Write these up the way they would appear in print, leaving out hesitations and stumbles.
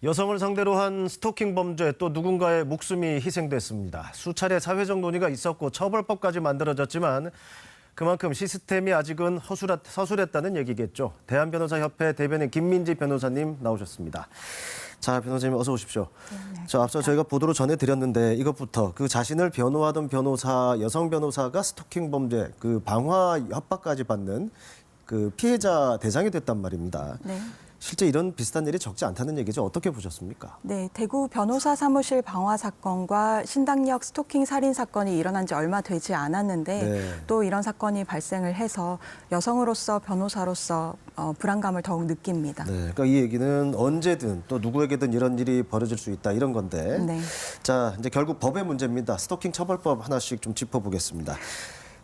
여성을 상대로 한 스토킹 범죄 또 누군가의 목숨이 희생됐습니다. 수차례 사회적 논의가 있었고 처벌법까지 만들어졌지만 그만큼 시스템이 아직은 서술했다는 얘기겠죠. 대한변호사협회 대변인 김민지 변호사님 나오셨습니다. 자, 변호사님 어서 오십시오. 네. 자, 앞서 저희가 보도로 전해드렸는데 이것부터 그 자신을 변호하던 변호사, 여성 변호사가 스토킹 범죄, 그 방화 협박까지 받는 그 피해자 대상이 됐단 말입니다. 네. 실제 이런 비슷한 일이 적지 않다는 얘기죠. 어떻게 보셨습니까? 네, 대구 변호사 사무실 방화 사건과 신당역 스토킹 살인 사건이 일어난 지 얼마 되지 않았는데 네. 또 이런 사건이 발생을 해서 여성으로서 변호사로서 불안감을 더욱 느낍니다. 네, 그러니까 이 얘기는 언제든 또 누구에게든 이런 일이 벌어질 수 있다 이런 건데. 네. 자, 이제 결국 법의 문제입니다. 스토킹 처벌법 하나씩 좀 짚어보겠습니다.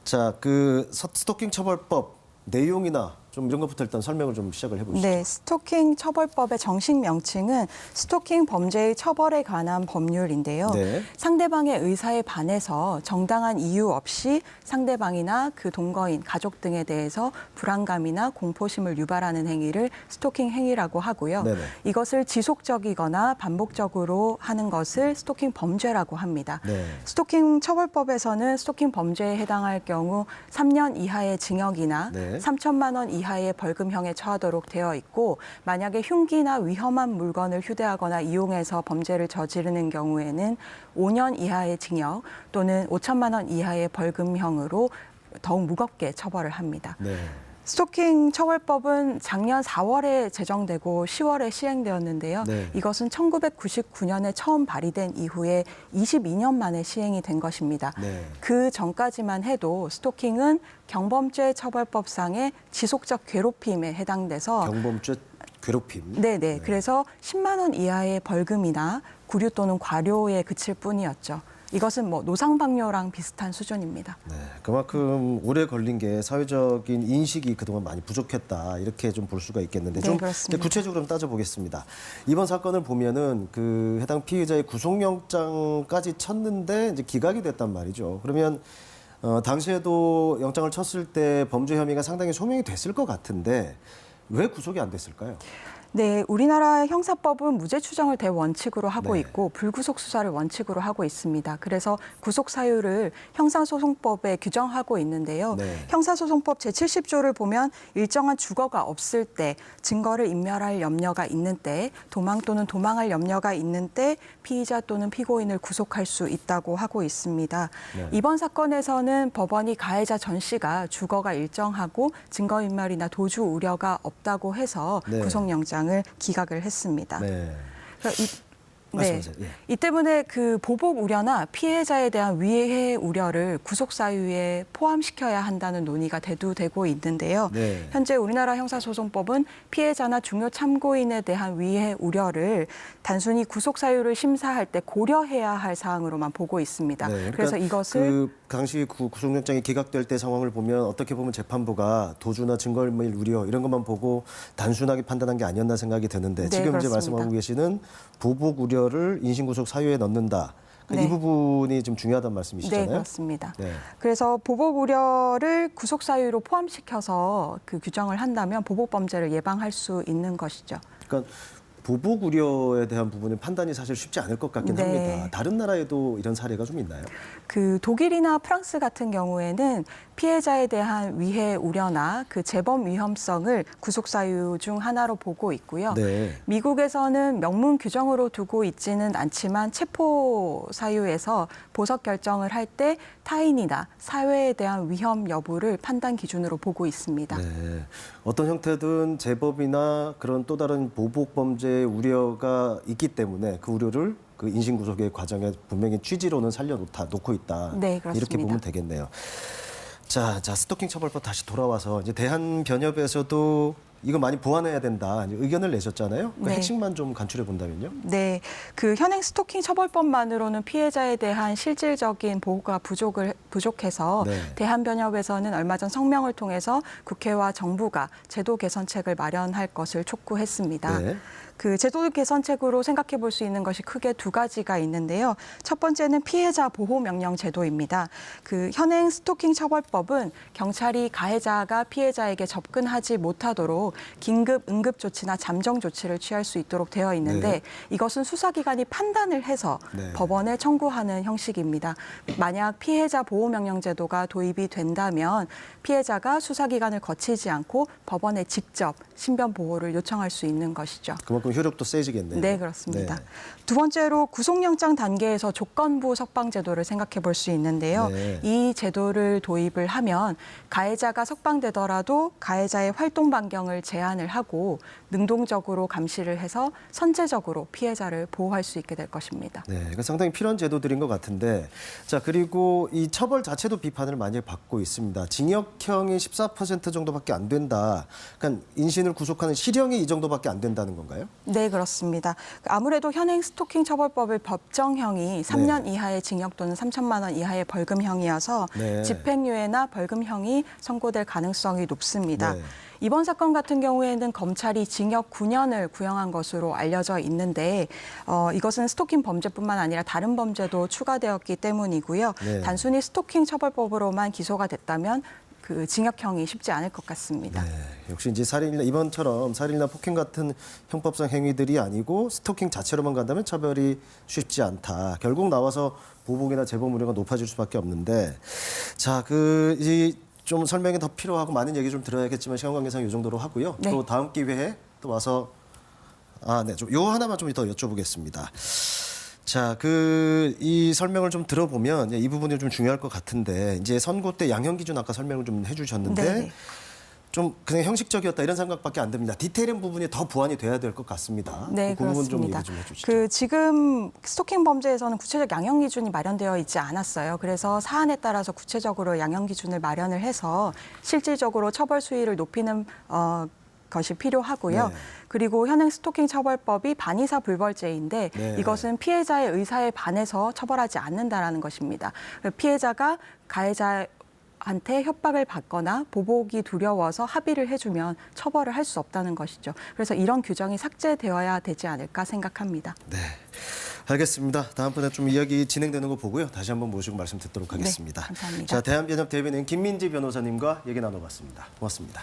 자, 그 스토킹 처벌법 내용이나 좀 이런 것부터 일단 설명을 좀 시작을 해보시죠. 네, 스토킹 처벌법의 정식 명칭은 스토킹 범죄의 처벌에 관한 법률인데요. 네. 상대방의 의사에 반해서 정당한 이유 없이 상대방이나 그 동거인, 가족 등에 대해서 불안감이나 공포심을 유발하는 행위를 스토킹 행위라고 하고요. 네네. 이것을 지속적이거나 반복적으로 하는 것을 스토킹 범죄라고 합니다. 네. 스토킹 처벌법에서는 스토킹 범죄에 해당할 경우 3년 이하의 징역이나 네. 3천만 원 이하의 벌금형에 처하도록 되어 있고 만약에 흉기나 위험한 물건을 휴대하거나 이용해서 범죄를 저지르는 경우에는 5년 이하의 징역 또는 5천만 원 이하의 벌금형으로 더욱 무겁게 처벌을 합니다. 네. 스토킹 처벌법은 작년 4월에 제정되고 10월에 시행되었는데요. 네. 이것은 1999년에 처음 발의된 이후에 22년 만에 시행이 된 것입니다. 네. 그 전까지만 해도 스토킹은 경범죄 처벌법상의 지속적 괴롭힘에 해당돼서 경범죄 괴롭힘. 네네. 그래서 10만 원 이하의 벌금이나 구류 또는 과료에 그칠 뿐이었죠. 이것은 뭐 노상방뇨랑 비슷한 수준입니다. 네, 그만큼 오래 걸린 게 사회적인 인식이 그동안 많이 부족했다 이렇게 좀 볼 수가 있겠는데 네, 좀 그렇습니다. 구체적으로 좀 따져보겠습니다. 이번 사건을 보면은 그 해당 피해자의 구속영장까지 쳤는데 이제 기각이 됐단 말이죠. 그러면 당시에도 영장을 쳤을 때 범죄 혐의가 상당히 소명이 됐을 것 같은데 왜 구속이 안 됐을까요? 네, 우리나라 형사법은 무죄 추정을 대원칙으로 하고 네. 있고 불구속 수사를 원칙으로 하고 있습니다. 그래서 구속 사유를 형사소송법에 규정하고 있는데요. 네. 형사소송법 제70조를 보면 일정한 주거가 없을 때, 증거를 인멸할 염려가 있는 때, 도망 또는 도망할 염려가 있는 때 피의자 또는 피고인을 구속할 수 있다고 하고 있습니다. 네. 이번 사건에서는 법원이 가해자 전 씨가 주거가 일정하고 증거인멸이나 도주 우려가 없다고 해서 네. 구속영장을 기각을 했습니다. 네. 그러니까 말씀하세요. 예. 이 때문에 그 보복 우려나 피해자에 대한 위해 우려를 구속 사유에 포함시켜야 한다는 논의가 대두되고 있는데요. 네. 현재 우리나라 형사소송법은 피해자나 중요 참고인에 대한 위해 우려를 단순히 구속 사유를 심사할 때 고려해야 할 사항으로만 보고 있습니다. 네, 그러니까 그래서 이것을 그 당시 구속영장이 기각될 때 상황을 보면 어떻게 보면 재판부가 도주나 증거인멸 우려 이런 것만 보고 단순하게 판단한 게 아니었나 생각이 드는데 네, 지금 이제 그렇습니다. 말씀하고 계시는 보복 우려를 인신구속 사유에 넣는다. 그러니까 네. 이 부분이 좀 중요하다는 말씀이시잖아요. 네, 그렇습니다. 네. 그래서 보복 우려를 구속 사유로 포함시켜서 그 규정을 한다면 보복 범죄를 예방할 수 있는 것이죠. 그러니까 보복 우려에 대한 부분은 판단이 사실 쉽지 않을 것 같긴 네. 합니다. 다른 나라에도 이런 사례가 좀 있나요? 그 독일이나 프랑스 같은 경우에는 피해자에 대한 위해 우려나 그 재범 위험성을 구속 사유 중 하나로 보고 있고요. 네. 미국에서는 명문 규정으로 두고 있지는 않지만 체포 사유에서 보석 결정을 할 때 타인이나 사회에 대한 위험 여부를 판단 기준으로 보고 있습니다. 네. 어떤 형태든 제법이나 그런 또 다른 보복 범죄의 우려가 있기 때문에 그 우려를 그 인신구속의 과정에 분명히 취지로는 살려놓고 있다. 네, 그렇습니다. 이렇게 보면 되겠네요. 자, 스토킹 처벌법 다시 돌아와서 이제 대한변협에서도 이거 많이 보완해야 된다 이제 의견을 내셨잖아요. 그 네. 핵심만 좀 간추려 본다면요. 네, 그 현행 스토킹 처벌법만으로는 피해자에 대한 실질적인 보호가 부족해서 네. 대한변협에서는 얼마 전 성명을 통해서 국회와 정부가 제도 개선책을 마련할 것을 촉구했습니다. 네. 그 제도 개선책으로 생각해 볼 수 있는 것이 크게 두 가지가 있는데요. 첫 번째는 피해자 보호 명령 제도입니다. 그 현행 스토킹 처벌법은 경찰이 가해자가 피해자에게 접근하지 못하도록 긴급 응급 조치나 잠정 조치를 취할 수 있도록 되어 있는데 네. 이것은 수사기관이 판단을 해서 네. 법원에 청구하는 형식입니다. 만약 피해자 보호 명령 제도가 도입이 된다면 피해자가 수사기관을 거치지 않고 법원에 직접 신변 보호를 요청할 수 있는 것이죠. 그만큼 효력도 세지겠네요. 네, 그렇습니다. 네. 두 번째로 구속영장 단계에서 조건부 석방 제도를 생각해 볼 수 있는데요. 네. 이 제도를 도입을 하면 가해자가 석방되더라도 가해자의 활동 반경을 제한을 하고 능동적으로 감시를 해서 선제적으로 피해자를 보호할 수 있게 될 것입니다. 네, 그러니까 상당히 필요한 제도들인 것 같은데, 자 그리고 이 처벌 자체도 비판을 많이 받고 있습니다. 징역형이 14% 정도밖에 안 된다. 그러니까 인신을 구속하는 실형이 이 정도밖에 안 된다는 건가요? 네, 그렇습니다. 아무래도 현행 스토킹 처벌법의 법정형이 3년 이하의 징역 또는 3천만 원 이하의 벌금형이어서 네. 집행유예나 벌금형이 선고될 가능성이 높습니다. 네. 이번 사건 같은 경우에는 검찰이 징역 9년을 구형한 것으로 알려져 있는데 이것은 스토킹 범죄뿐만 아니라 다른 범죄도 추가되었기 때문이고요. 네. 단순히 스토킹 처벌법으로만 기소가 됐다면 그 징역형이 쉽지 않을 것 같습니다. 네, 역시 이제 살인이나 이번처럼 살인이나 폭행 같은 형법상 행위들이 아니고 스토킹 자체로만 간다면 처벌이 쉽지 않다. 결국 나와서 보복이나 재범 우려가 높아질 수밖에 없는데, 자 좀 설명이 더 필요하고 많은 얘기 좀 들어야겠지만 시간 관계상 이 정도로 하고요. 네. 또 다음 기회에 또 와서 요 하나만 좀 더 여쭤보겠습니다. 자, 이 설명을 좀 들어보면 이 부분이 좀 중요할 것 같은데, 이제 선고 때 양형 기준 아까 설명을 좀 해주셨는데 네네. 좀 그냥 형식적이었다 이런 생각밖에 안 듭니다. 디테일한 부분이 더 보완이 돼야 될 것 같습니다. 네, 그 부분 좀 그렇습니다. 얘기 좀 해주시죠. 그 지금 스토킹 범죄에서는 구체적 양형 기준이 마련되어 있지 않았어요. 그래서 사안에 따라서 구체적으로 양형 기준을 마련을 해서 실질적으로 처벌 수위를 높이는 것이 필요하고요. 네. 그리고 현행 스토킹 처벌법이 반의사 불벌죄인데 네. 이것은 피해자의 의사에 반해서 처벌하지 않는다라는 것입니다. 피해자가 가해자한테 협박을 받거나 보복이 두려워서 합의를 해주면 처벌을 할 수 없다는 것이죠. 그래서 이런 규정이 삭제되어야 되지 않을까 생각합니다. 네, 알겠습니다. 다음번에 좀 이야기 진행되는 거 보고요. 다시 한번 모시고 말씀 듣도록 하겠습니다. 네, 감사합니다. 자, 대한변협 대변인 김민지 변호사님과 얘기 나눠봤습니다. 고맙습니다.